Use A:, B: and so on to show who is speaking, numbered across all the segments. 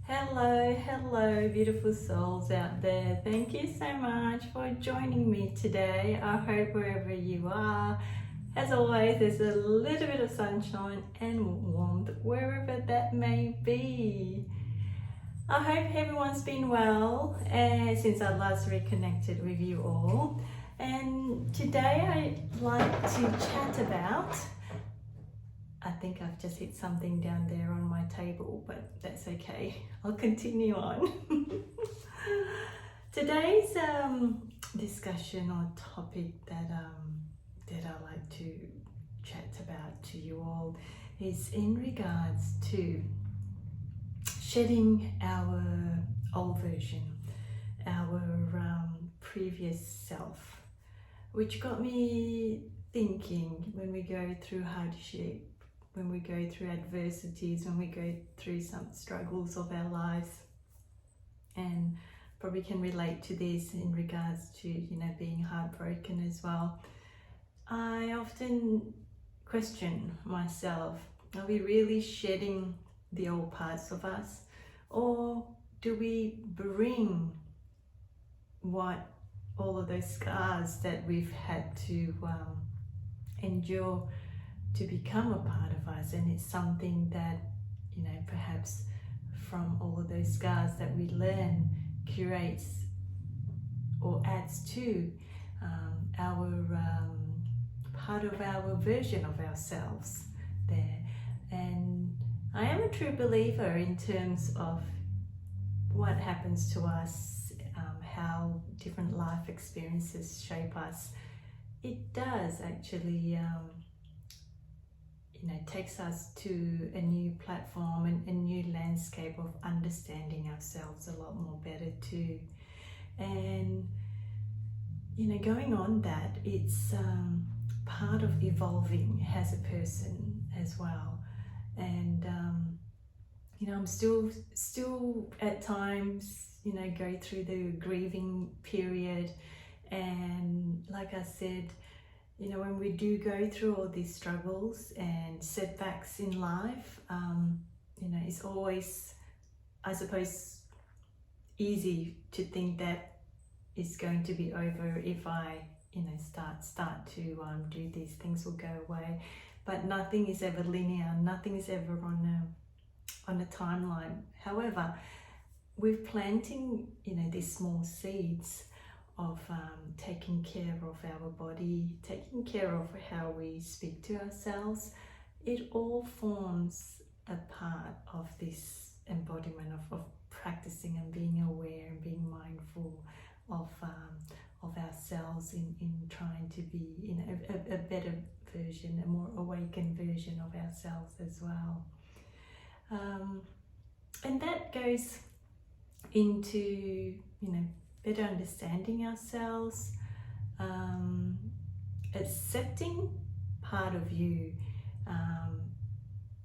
A: Hello, beautiful souls out there. Thank you so much for joining me today. I hope wherever you are, as always, there's a little bit of sunshine and warmth wherever that may be. I hope everyone's been well since I last reconnected with you all. And today I'd like to chat about, I think I've just hit something down there on my table, but that's okay. I'll continue on. Today's discussion or topic that I like to chat about to you all is in regards to shedding our old version, our previous self, which got me thinking when we go through hardship, when we go through adversities, when we go through some struggles of our lives, and probably can relate to this in regards to, being heartbroken as well. I often question myself, are we really shedding the old parts of us, or do we bring what all of those scars that we've had to endure to become a part of us? And it's something that, perhaps from all of those scars that we learn curates or adds to our part of our version of ourselves there. And I am a true believer in terms of what happens to us, how different life experiences shape us. It does actually takes us to a new platform and a new landscape of understanding ourselves a lot more better too. And going on that, it's part of evolving as a person as well. And I'm still at times go through the grieving period, and like I said, when we do go through all these struggles and setbacks in life, it's always, I suppose, easy to think that it's going to be over if I, start to do these things will go away. But nothing is ever linear. Nothing is ever on a timeline. However, with planting, these small seeds of taking care of our body, taking care of how we speak to ourselves, it all forms a part of this embodiment of practicing and being aware and being mindful of ourselves in trying to be a better version, a more awakened version of ourselves as well. And that goes into, better understanding ourselves, accepting part of you,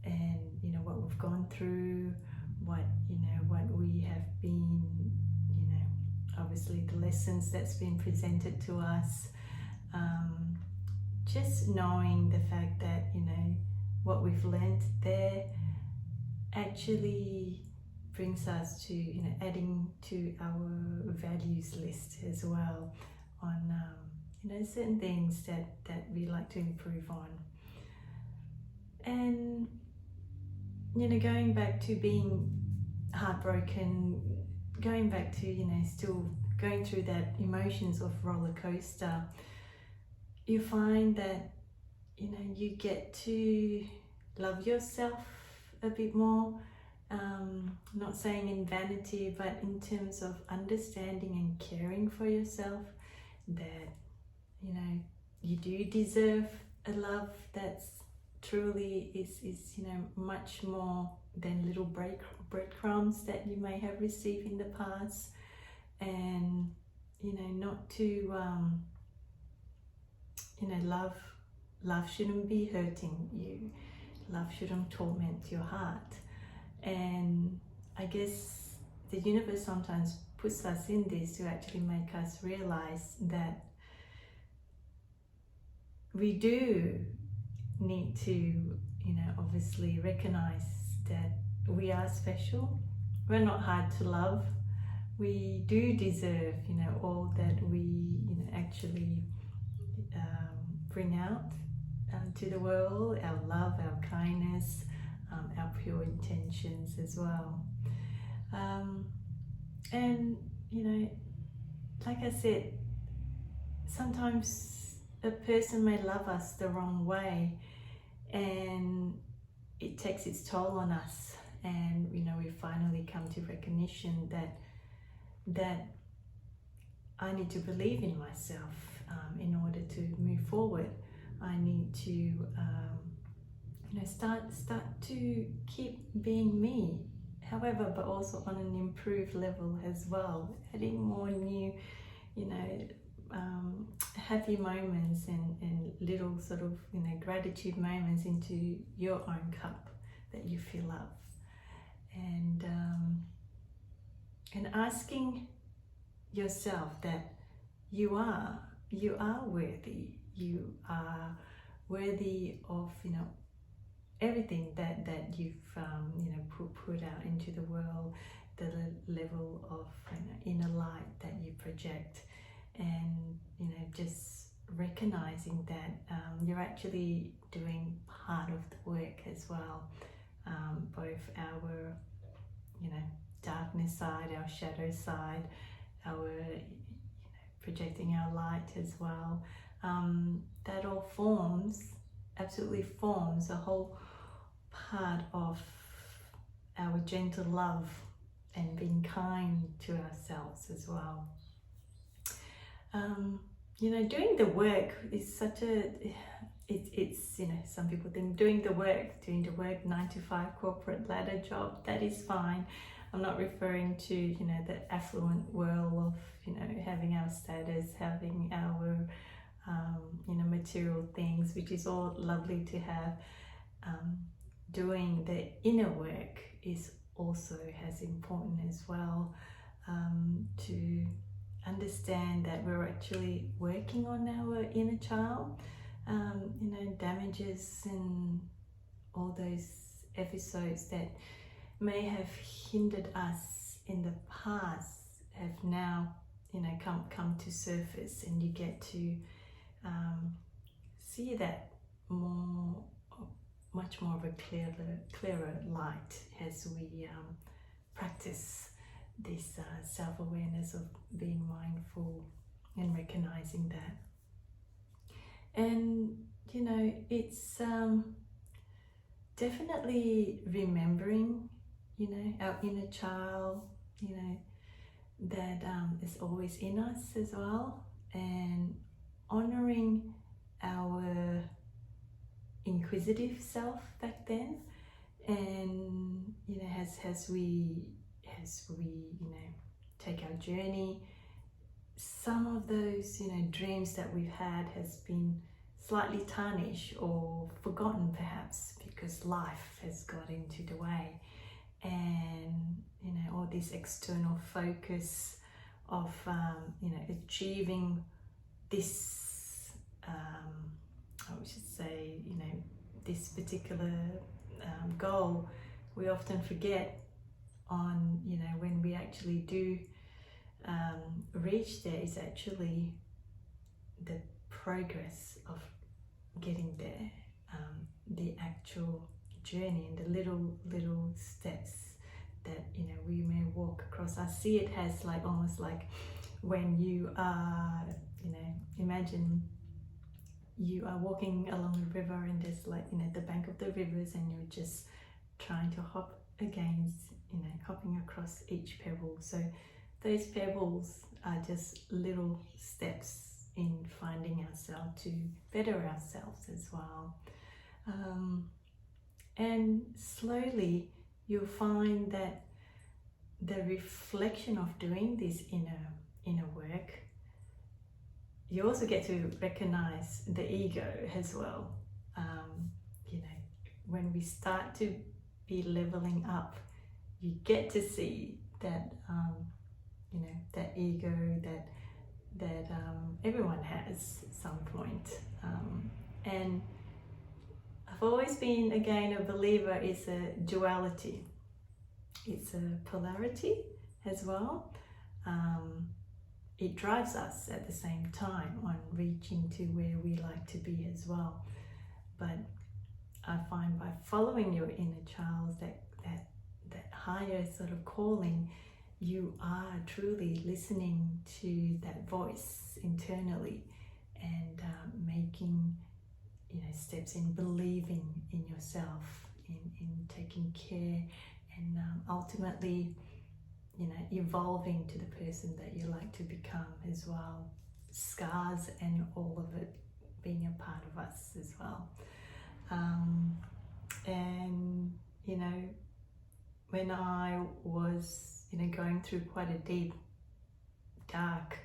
A: and what we've gone through, what we have been, obviously the lessons that's been presented to us, just knowing the fact that what we've learned there actually brings us to adding to our values list as well on certain things that we like to improve on. And going back to being heartbroken, going back to still going through that emotions of roller coaster, you find that you get to love yourself a bit more. Not saying in vanity, but in terms of understanding and caring for yourself, that you do deserve a love that's truly is much more than little breadcrumbs that you may have received in the past. And not to love shouldn't be hurting you. Love shouldn't torment your heart. And I guess the universe sometimes puts us in this to actually make us realize that we do need to, obviously recognize that we are special, we're not hard to love. We do deserve, all that we, actually bring out to the world, our love, our kindness, our pure intentions as well. And, like I said, sometimes a person may love us the wrong way, and it takes its toll on us, and we finally come to recognition that I need to believe in myself in order to move forward. I need to start to keep being me, however, but also on an improved level as well, adding more new happy moments and little sort of gratitude moments into your own cup that you fill up, and asking yourself that you are worthy. You are worthy of everything that you've put out into the world, the level of inner light that you project, and just recognizing that you're actually doing part of the work as well, both our darkness side, our shadow side, our projecting our light as well. That all absolutely forms a whole part of our gentle love and being kind to ourselves as well. Doing the work is such it's some people think doing the work 9-to-5 corporate ladder job, that is fine. I'm not referring to the affluent world of having our status, having our material things, which is all lovely to have. Doing the inner work is also as important as well, to understand that we're actually working on our inner child. Damages and all those episodes that may have hindered us in the past have now come to surface, and you get to see that much more of a clearer light as we practice this self-awareness of being mindful and recognizing that. And it's definitely remembering our inner child that is always in us as well, and honoring our inquisitive self back then, and as we take our journey, some of those dreams that we've had has been slightly tarnished or forgotten, perhaps because life has got into the way, and all this external focus of achieving this I should say this particular goal, we often forget on when we actually do reach there, is actually the progress of getting there, the actual journey and the little steps that we may walk across. I see it as almost like when you are imagine you are walking along a river, and there's the bank of the rivers, and you're just trying to hop against hopping across each pebble. So those pebbles are just little steps in finding ourselves, to better ourselves as well. And slowly you'll find that the reflection of doing this inner work, you also get to recognize the ego as well. When we start to be leveling up, you get to see that that ego that everyone has at some point. And I've always been, again, a believer is a duality. it's a polarity as well. It drives us at the same time on reaching to where we like to be as well. But I find by following your inner child, that higher sort of calling, you are truly listening to that voice internally and making, steps in believing in yourself, in taking care, and ultimately, evolving to the person that you like to become as well. Scars and all of it being a part of us as well. And when I was going through quite a deep, dark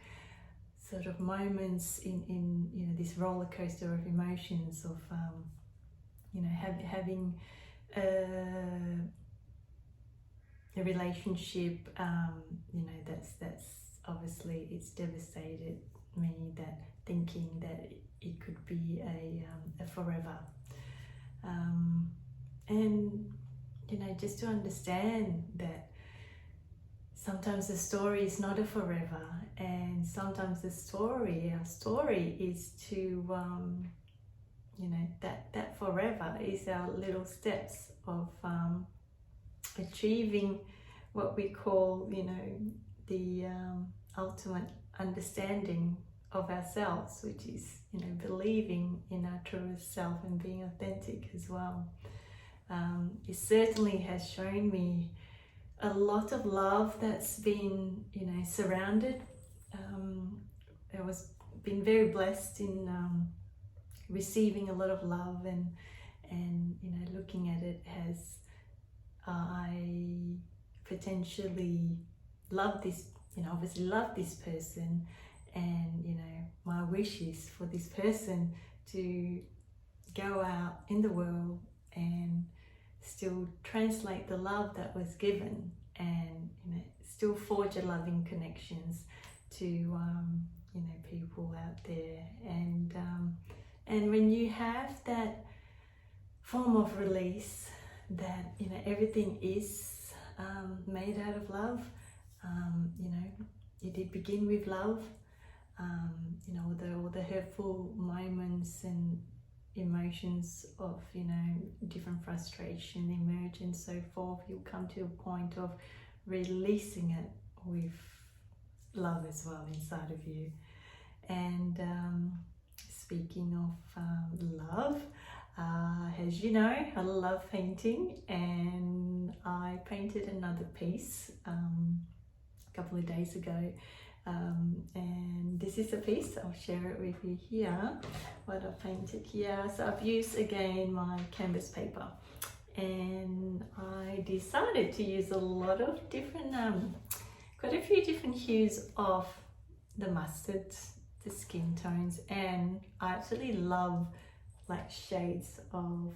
A: sort of moments in this roller coaster of emotions of having a relationship, that's obviously, it's devastated me, that thinking that it could be a forever, and just to understand that sometimes the story is not a forever, and sometimes our story is to that forever is our little steps of achieving what we call the ultimate understanding of ourselves, which is believing in our truest self and being authentic as well. It certainly has shown me a lot of love that's been surrounded. I was been very blessed in receiving a lot of love, and looking at it as I potentially love this, obviously love this person, and my wish is for this person to go out in the world and still translate the love that was given, and still forge a loving connections to people out there. And when you have that form of release, that everything is made out of love, it did begin with love. All the hurtful moments and emotions of different frustration emerge and so forth, you'll come to a point of releasing it with love as well inside of you. And speaking of love, as you know, I love painting, and I painted another piece a couple of days ago. And this is a piece, I'll share it with you here, what I painted here. So I've used again my canvas paper, and I decided to use a lot of different, quite a few different hues of the mustard, the skin tones, and I actually love like shades of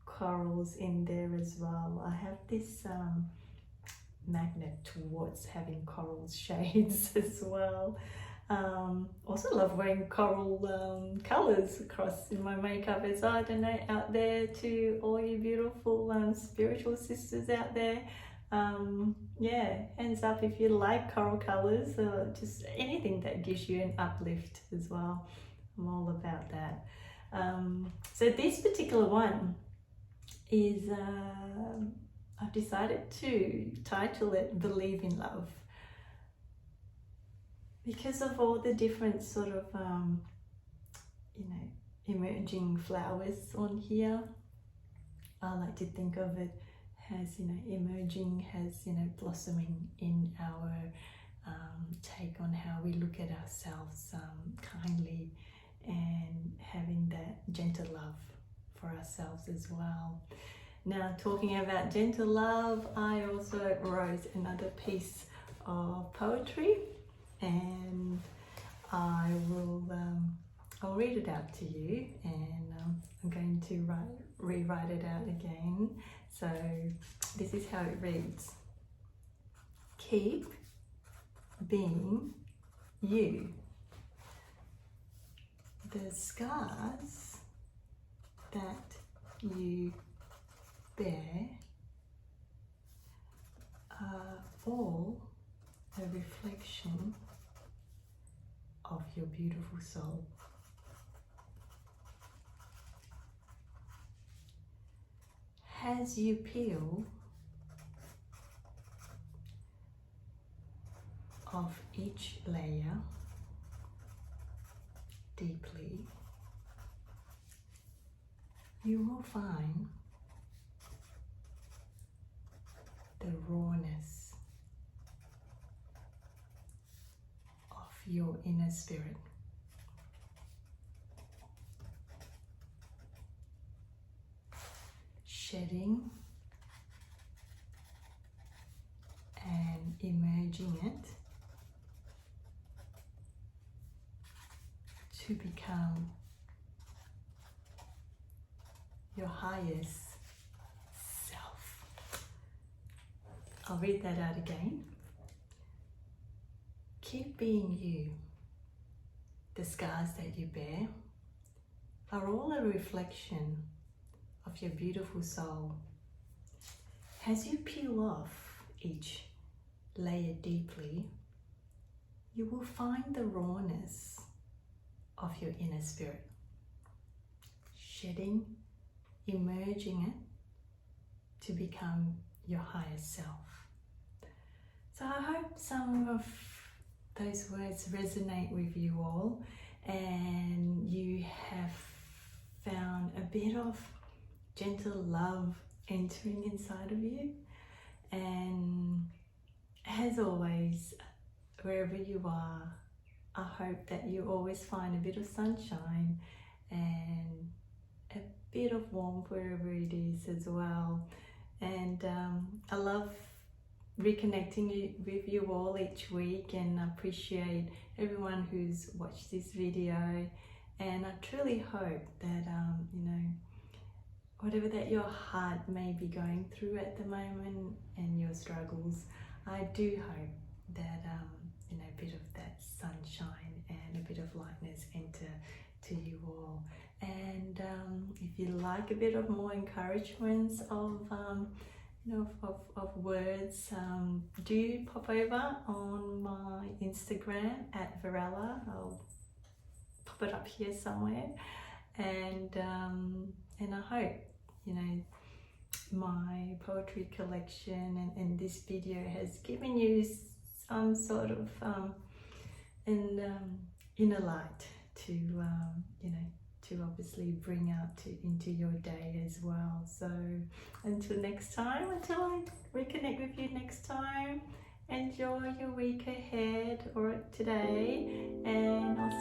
A: corals in there as well. I have this magnet towards having coral shades as well. Also love wearing coral colors across in my makeup as well. I don't know, out there to all you beautiful spiritual sisters out there. Yeah, hands up if you like coral colors, or just anything that gives you an uplift as well. I'm all about that. So this particular one is I've decided to title it Believe in Love, because of all the different sort of emerging flowers on here. I like to think of it as emerging, as blossoming in our take on how we look at ourselves kindly, and having that gentle love for ourselves as well. Now, talking about gentle love, I also wrote another piece of poetry, and I will I'll read it out to you, and I'm going to rewrite it out again. So this is how it reads: keep being you. The scars that you bear are all a reflection of your beautiful soul. As you peel off each layer deeply, you will find the rawness of your inner spirit. Shedding and emerging it to become your highest self. I'll read that out again. Keep being you. The scars that you bear are all a reflection of your beautiful soul. As you peel off each layer deeply, you will find the rawness of your inner spirit, shedding, emerging it to become your highest self. So I hope some of those words resonate with you all and you have found a bit of gentle love entering inside of you. And as always, wherever you are, I hope that you always find a bit of sunshine and a bit of warmth wherever it is as well. And I love reconnecting with you all each week, and I appreciate everyone who's watched this video. And I truly hope that whatever that your heart may be going through at the moment and your struggles, I do hope that a bit of that sunshine and a bit of lightness enter to you all. And if you like a bit of more encouragements of words, do pop over on my Instagram at Varela. I'll pop it up here somewhere. And I hope my poetry collection and this video has given you some sort of inner light to obviously bring out into your day as well. So until next time, until I reconnect with you next time, enjoy your week ahead or today, and I'll